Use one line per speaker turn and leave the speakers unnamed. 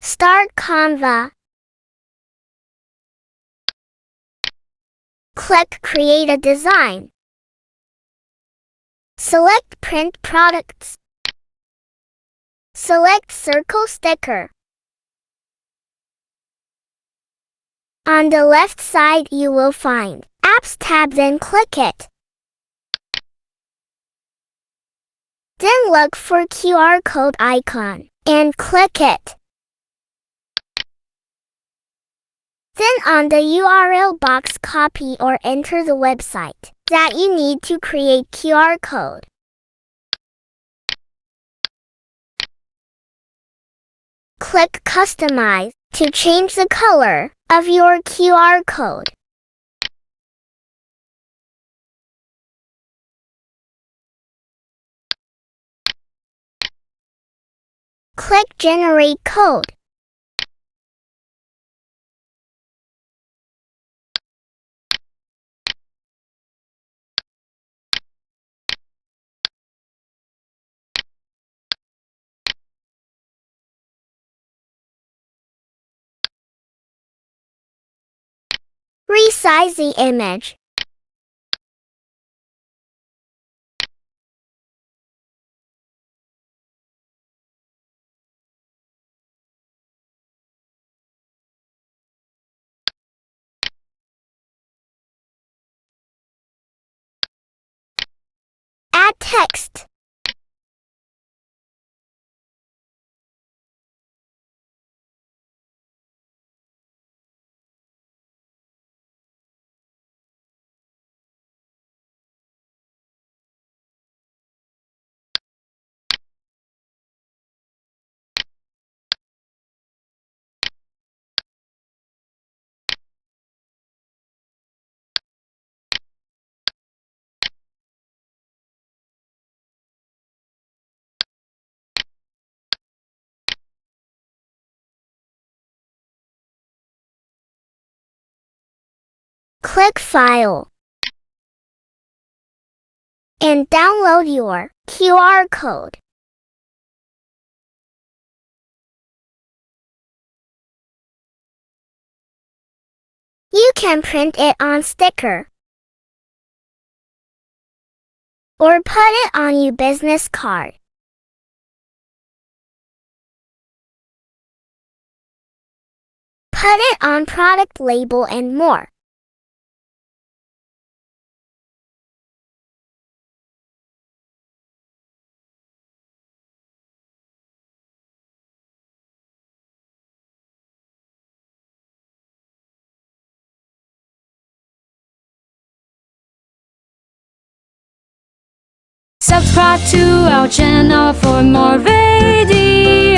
Start Canva. Click Create a design. Select Print Products. Select Circle Sticker. On the left side you will find Apps tab, then click it. Then look for QR code icon and click it. Then on the URL box copy or enter the website that you need to create QR code. Click Customize to change the color of your QR code. Click Generate Code. Resize the image. Add text. Click File and download your QR code. You can print it on sticker or put it on your business card. Put it on product label and more.
Subscribe to our channel for more videos.